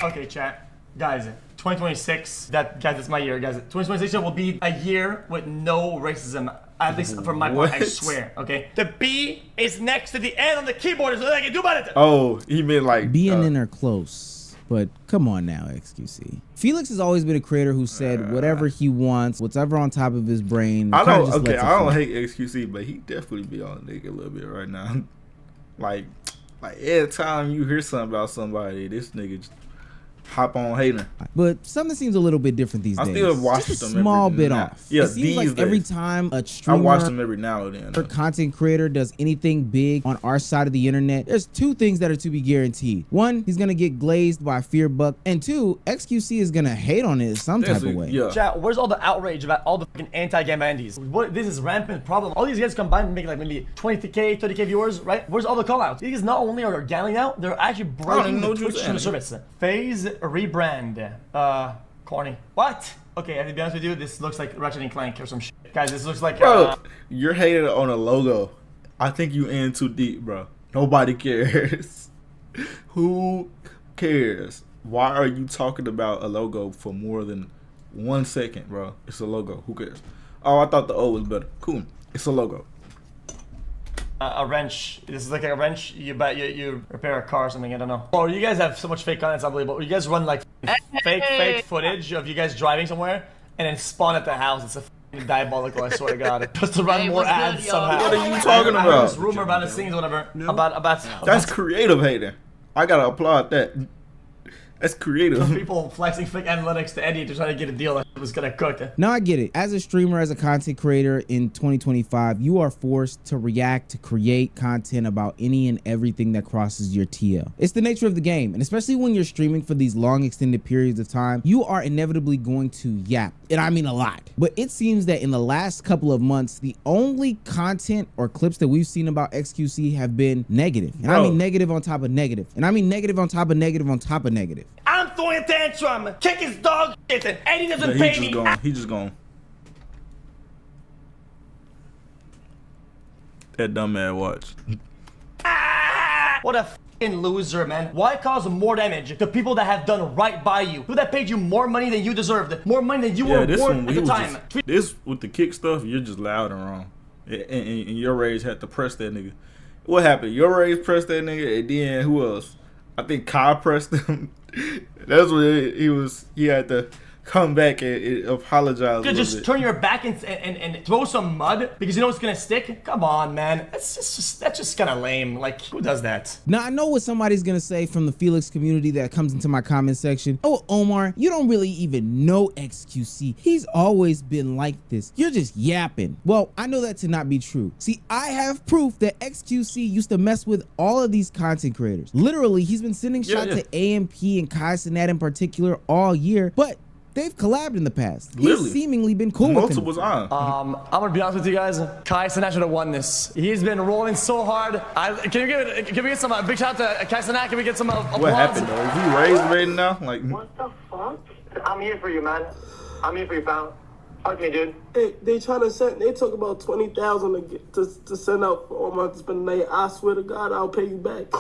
Okay, chat. Guys, 2026, that's my year, guys. 2026 will be a year with no racism, at least from my part, I swear, okay? The B is next to the N on the keyboard, is what I can do about it. Oh, he meant like... B and N are close, but come on now, xQc. Felix has always been a creator who said whatever he wants, whatever on top of his brain. I don't hate xQc, but he definitely be on a nigga a little bit right now. Like every time you hear something about somebody, this nigga just hop on hating. But something seems a little bit different these days. I still watch them just a small bit off. Yeah, it seems like every time a streamer, I watch them every now and then. Or content creator does anything big on our side of the internet, there's two things that are to be guaranteed. One, he's gonna get glazed by fear buck, and two, xQc is gonna hate on it some type of way. Yeah. Chat, where's all the outrage about all the fucking anti-game bandies? What, this is rampant problem. All these guys combined make like maybe 20k, 30k viewers, right? Where's all the callouts? These not only are gallling out, they're actually breaking the Twitch stream service. Phase rebrand. Corny. What? Okay, to be honest with you, this looks like Ratchet and Clank or some shit. Guys, this looks like bro, you're hating on a logo. I think you in too deep, bro. Nobody cares. Who cares? Why are you talking about a logo for more than 1 second, bro? It's a logo. Who cares? Oh, I thought the O was better. Cool. It's a logo. A wrench. This is like a wrench. You repair a car or something. I don't know. Oh, you guys have so much fake content. It's unbelievable. You guys run like fake footage of you guys driving somewhere and then spawn at the house. It's a diabolical. I swear to God. Just to run more ads somehow. What are you talking about? I heard this rumor about the scenes, whatever. About that's creative hating. I gotta applaud that. That's creative. Some people flexing fake analytics to Eddie to try to get a deal that was gonna cook. No, I get it. As a streamer, as a content creator in 2025, you are forced to react, to create content about any and everything that crosses your TL. It's the nature of the game, and especially when you're streaming for these long extended periods of time, you are inevitably going to yap, and I mean a lot. But it seems that in the last couple of months, the only content or clips that we've seen about xQc have been negative. And I mean negative on top of negative. And I mean negative on top of negative on top of negative. I'm throwing a tantrum, kick his dog shit, and Eddie doesn't pay me. He just gone. That dumb man watch. What a fucking loser, man. Why cause more damage to people that have done right by you? Who that paid you more money than you deserved, more money than you were worth at the time. This with the kick stuff, you're just loud and wrong. And your rage had to press that nigga. What happened? Your rage pressed that nigga, and then who else? I think Kyle pressed him. That's what he had to come back and apologize. You just turn your back and throw some mud because you know it's gonna stick? Come on, man. That's just kind of lame. Like, who does that? Now, I know what somebody's gonna say from the Felix community that comes into my comment section. Oh, Omar, you don't really even know xQc. He's always been like this. You're just yapping. Well, I know that to not be true. See, I have proof that xQc used to mess with all of these content creators. Literally, he's been sending shots to AMP and Kai Cenat in particular all year, but they've collabed in the past. He's seemingly been cool with him. I'm gonna be honest with you guys. Kai Cenat should have won this. He's been rolling so hard. Can we get some big shout out to Kai Cenat? Can we get some applause? What happened though? Is he raised right now? Like what the fuck? I'm here for you, man. I'm here for you, pal. Fuck me, dude. Hey, they trying to send. They talk about 20,000 to send out for all my spend night. I swear to God, I'll pay you back.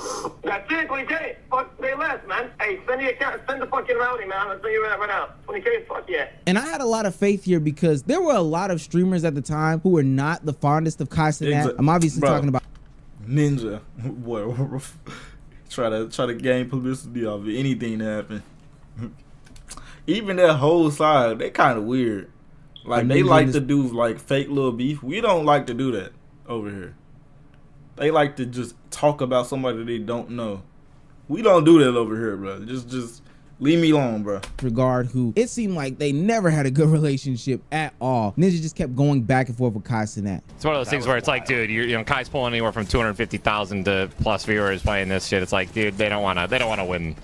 That's it, 20K. Fuck, say less, man. Hey, send the fucking rowdy, man. I'll send you that right now. 20K, fuck yeah. And I had a lot of faith here because there were a lot of streamers at the time who were not the fondest of Kai Cenat. I'm obviously talking about Ninja. Boy, try to gain publicity off of anything that happened. Even that whole side, they kind of weird. Like, they like to do, like, fake little beef. We don't like to do that over here. They like to just talk about somebody they don't know. We don't do that over here, bro. Just leave me alone, bro. Regard who it seemed like they never had a good relationship at all. Ninja just kept going back and forth with Kai Cenat. It's one of those things where it's like, dude, you know, Kai's pulling anywhere from 250,000 to plus viewers playing this shit. It's like, dude, they don't wanna win.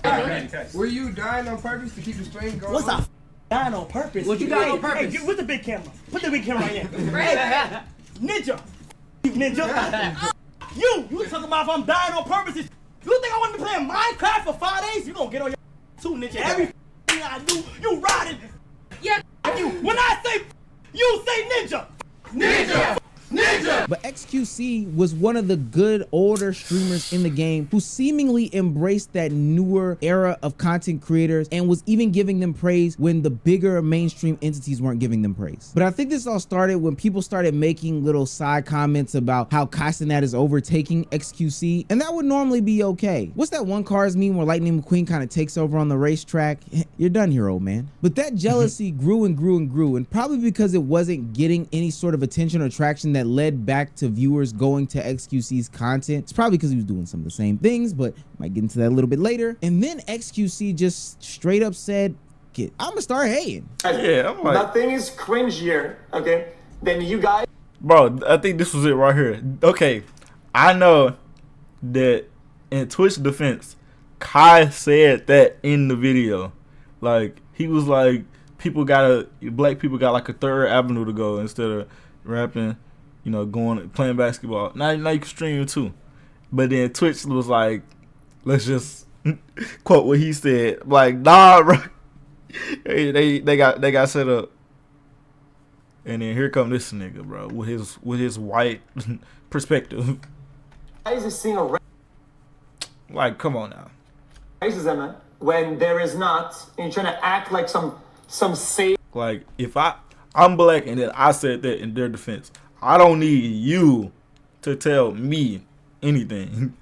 Were you dying on purpose to keep the stream going? What's up? Dying on purpose. What you dying on purpose? Hey, with the big camera. Put the big camera right here. Hey, Ninja. Ninja. You talking about if I'm dying on purpose? You think I want to be playing Minecraft for 5 days? You gonna get on your too, Ninja. Everything I do, you riding. Yeah. You. When I say, you say Ninja. Ninja. Ninja. But xQc xQc was one of the good older streamers in the game who seemingly embraced that newer era of content creators and was even giving them praise when the bigger mainstream entities weren't giving them praise. But I think this all started when people started making little side comments about how Castanat is overtaking xQc, and that would normally be okay. What's that one Cars meme where Lightning McQueen kind of takes over on the racetrack? You're done here, old man. But that jealousy grew and grew and grew, and probably because it wasn't getting any sort of attention or traction that led back to viewers going to xQc's content. It's probably because he was doing some of the same things, but might get into that a little bit later. And then xQc just straight up said, I'm gonna start hating. Yeah, I'm like, nothing is cringier, okay, than you guys. Bro, I think this was it right here. Okay, I know that in Twitch defense, Kai said that in the video. Like, he was like, black people got like a third avenue to go instead of rapping, you know, playing basketball. Now you can stream it too. But then Twitch was like, let's just quote what he said. Like, nah, bro. They got set up. And then here come this nigga, bro, with his white perspective. Guys is seeing a Like, come on now. racism when there is not, and you're trying to act like some safe. Like, if I'm black and then I said that in their defense, I don't need you to tell me anything.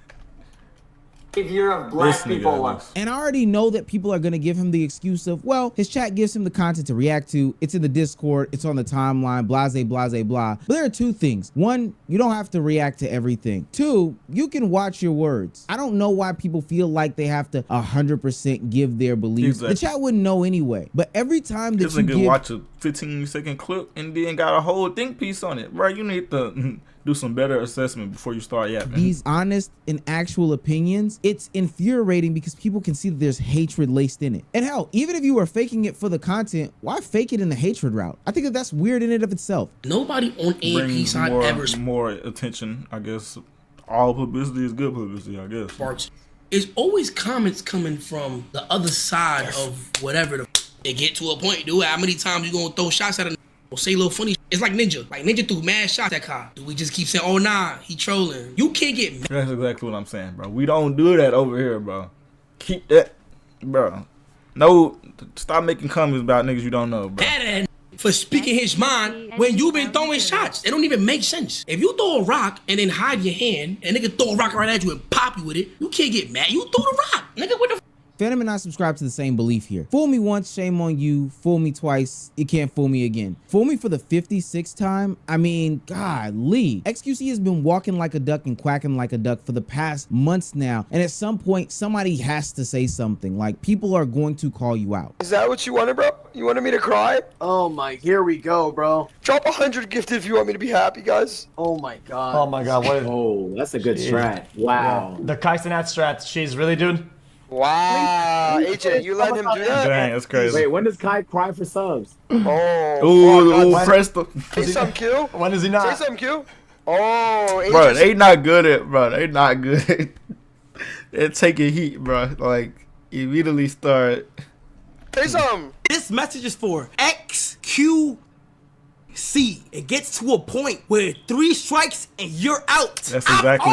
Savior of black people. And I already know that people are going to give him the excuse of, well, his chat gives him the content to react to. It's in the Discord. It's on the timeline, blase, blase, blah. But there are two things. One, you don't have to react to everything. Two, you can watch your words. I don't know why people feel like they have to 100% give their beliefs. Exactly. The chat wouldn't know anyway. But every time that you watch a 15-second clip and then got a whole think piece on it, bro, you need to do some better assessment before you start yapping. These honest and actual opinions, it's infuriating because people can see that there's hatred laced in it. And hell, even if you were faking it for the content, why fake it in the hatred route? I think that's weird in and of itself. Nobody on AMP side ever more attention, I guess. All publicity is good publicity, I guess. Sparks. It's always comments coming from the other side of whatever they get to a point, dude. How many times you gonna throw shots at a or say a little funny? It's like Ninja. Like Ninja threw mad shots at Kai. Do we just keep saying, oh nah, he trolling? You can't get mad. That's exactly what I'm saying, bro. We don't do that over here, bro. Keep that, bro. No, stop making comments about niggas you don't know, bro. For speaking his mind when you been throwing shots. It don't even make sense. If you throw a rock and then hide your hand and nigga throw a rock right at you and pop you with it, you can't get mad. You threw the rock. Nigga, what the Phantom and I subscribe to the same belief here. Fool me once, shame on you. Fool me twice, you can't fool me again. Fool me for the 56th time? I mean, golly. xQc has been walking like a duck and quacking like a duck for the past months now. And at some point, somebody has to say something. Like, people are going to call you out. Is that what you wanted, bro? You wanted me to cry? Oh my, here we go, bro. Drop 100 gifted if you want me to be happy, guys. Oh my god. Oh my god, what is... Oh, that's a good strat. Wow. Yeah. The Castanat strat, she's really, dude. Wow, AJ, you let him do that? Dang, that's crazy. Wait, when does Kai cry for subs? Oh, press the... Say something, Q. When does he not? Say something, Q. Oh, AJ. Bro, they not good at, bro. They not good. They're taking heat, bro. Like, immediately start... Say something. This message is for xQc. It gets to a point where 3 strikes and you're out. That's exactly.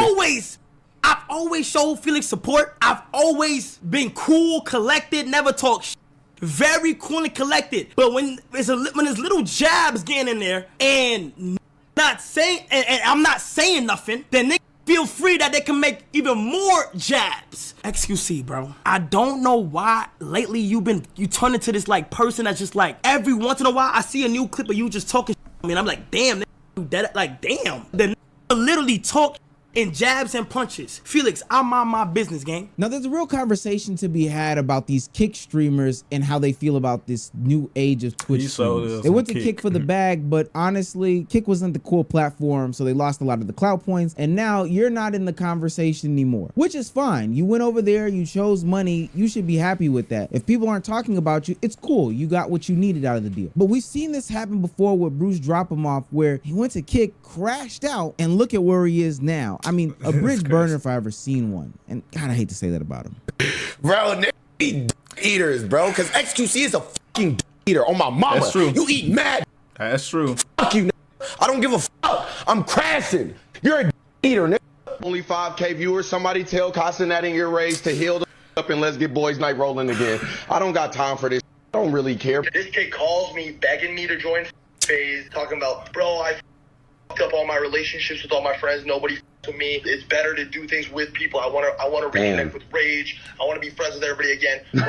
I've always showed feeling support. I've always been cool, collected, never talk shit. Very cool and collected. But when there's little jabs getting in there and not saying, and I'm not saying nothing, then they feel free that they can make even more jabs. xQc, bro. I don't know why lately you turn into this like person that's just like every once in a while I see a new clip of you just talking shit. I mean, I'm like, damn, that like damn. Then literally talk in jabs and punches. Felix, I mind my business, gang. Now, there's a real conversation to be had about these Kick streamers and how they feel about this new age of Twitch streamers. They went to Kick for the bag, but honestly, Kick wasn't the cool platform, so they lost a lot of the clout points, and now you're not in the conversation anymore, which is fine. You went over there, you chose money, you should be happy with that. If people aren't talking about you, it's cool. You got what you needed out of the deal. But we've seen this happen before with Bruce Drop Him Off, where he went to Kick, crashed out, and look at where he is now. I mean, a bridge burner if I ever seen one. And God, I hate to say that about him. Bro, they eaters, bro, because xQc is a fucking eater on my mama. That's true. You eat mad. That's true. Fuck you. I don't give a fuck. I'm crashing. You're a eater, nigga. Only 5K viewers. Somebody tell Cousin that in your race to heal the up and let's get boys night rolling again. I don't got time for this. I don't really care. This kid calls me, begging me to join phase, talking about, bro, I fucked up all my relationships with all my friends. Nobody with me. It's better to do things with people. I want to reconnect with Rage. I want to be friends with everybody again. Bro,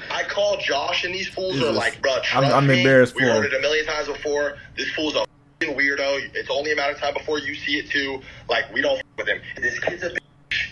I call Josh, and these fools are like, bro, I'm embarrassed we for wrote him. it a million times before. This fool's a fucking weirdo. It's only a matter of time before you see it too. Like, we don't fuck with him. This kid's a bitch.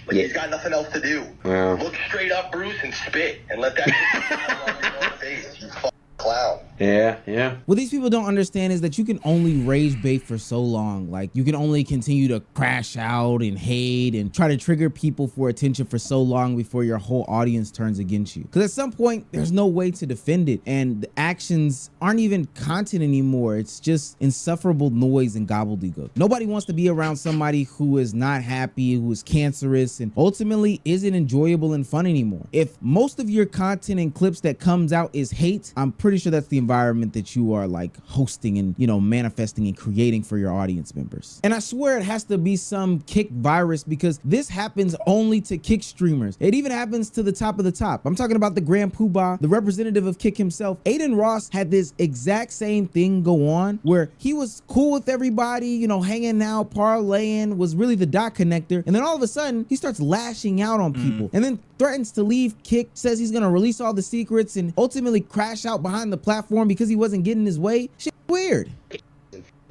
Like, he's got nothing else to do. Yeah. Look straight up, Bruce, and spit, and let that shit on your face. You fucking clown. Yeah. What these people don't understand is that you can only rage bait for so long. Like, you can only continue to crash out and hate and try to trigger people for attention for so long before your whole audience turns against you. Because at some point, there's no way to defend it. And the actions aren't even content anymore. It's just insufferable noise and gobbledygook. Nobody wants to be around somebody who is not happy, who is cancerous, and ultimately isn't enjoyable and fun anymore. If most of your content and clips that comes out is hate, I'm pretty sure that's the environment that you are like hosting and, you know, manifesting and creating for your audience members. And I swear it has to be some Kick virus, because this happens only to Kick streamers. It even happens to the top of the top. I'm talking about the Grand Poobah, the representative of Kick himself. Aiden Ross had this exact same thing go on where he was cool with everybody, you know, hanging out, parlaying, was really the dot connector. And then all of a sudden he starts lashing out on people and then threatens to leave Kick, says he's gonna release all the secrets and ultimately crash out behind the platform because he wasn't getting his way. Shit, weird.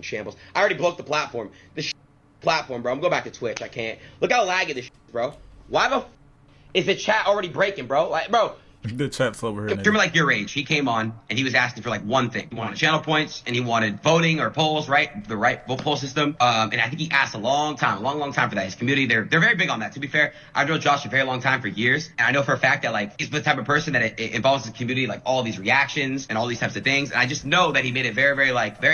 Shambles. I already broke the platform. The platform, bro. I'm going back to Twitch. I can't. Look how laggy this bro. Why the is the chat already breaking, bro? Like, bro. The chat's over here. Streamer like your age, he came on and he was asking for like one thing. He wanted channel points and he wanted voting or polls, right? The right vote poll system. And I think he asked a long time for that. His community, they're very big on that. To be fair, I've known Josh a very long time, for years. And I know for a fact that like he's the type of person that it involves his community, like all these reactions and all these types of things. And I just know that he made it very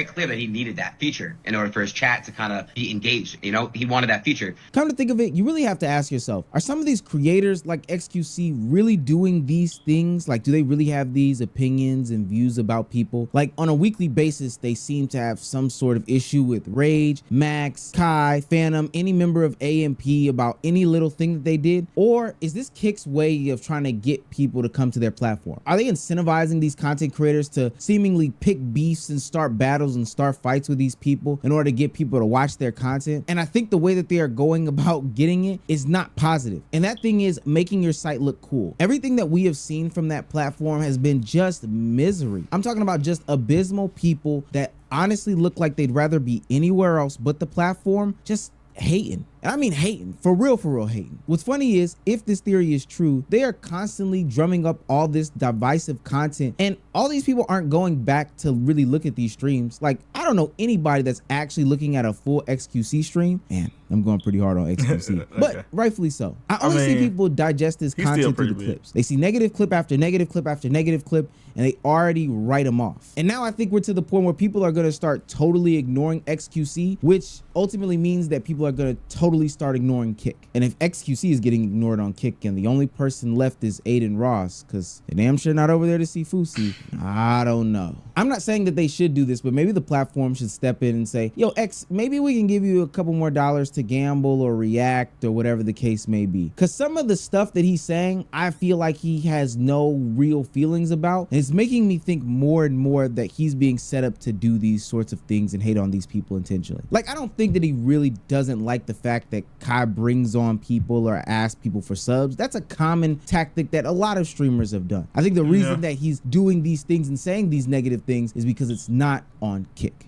clear that he needed that feature in order for his chat to kind of be engaged. You know, he wanted that feature. Come to think of it, you really have to ask yourself, are some of these creators like xQc really doing these things? Like, do they really have these opinions and views about people? Like, on a weekly basis, they seem to have some sort of issue with Rage, Max, Kai, Phantom, any member of AMP about any little thing that they did? Or is this Kick's way of trying to get people to come to their platform? Are they incentivizing these content creators to seemingly pick beefs and start battles and start fights with these people in order to get people to watch their content? And I think the way that they are going about getting it is not positive. And that thing is making your site look cool. Everything that we have seen from that platform has been just misery. I'm talking about just abysmal people that honestly look like they'd rather be anywhere else but the platform, just hating. And I mean hating, for real hating. What's funny is, if this theory is true, they are constantly drumming up all this divisive content, and all these people aren't going back to really look at these streams. Like, I don't know anybody that's actually looking at a full xQc stream. Man, I'm going pretty hard on xQc, okay. But rightfully so. I only see people digest this content through the clips. They see negative clip after negative clip after negative clip, and they already write them off. And now I think we're to the point where people are gonna start totally ignoring xQc, which ultimately means that people are gonna totally start ignoring Kick. And if xQc is getting ignored on Kick and the only person left is Aiden Ross, because they're damn sure not over there to see Fusi, I don't know. I'm not saying that they should do this, but maybe the platform should step in and say, yo, X, maybe we can give you a couple more dollars to gamble or react or whatever the case may be. Because some of the stuff that he's saying, I feel like he has no real feelings about. And it's making me think more and more that he's being set up to do these sorts of things and hate on these people intentionally. Like, I don't think that he really doesn't like the fact that Kai brings on people or asks people for subs. That's a common tactic that a lot of streamers have done. I think the reason that he's doing these things and saying these negative things is because it's not on Kick.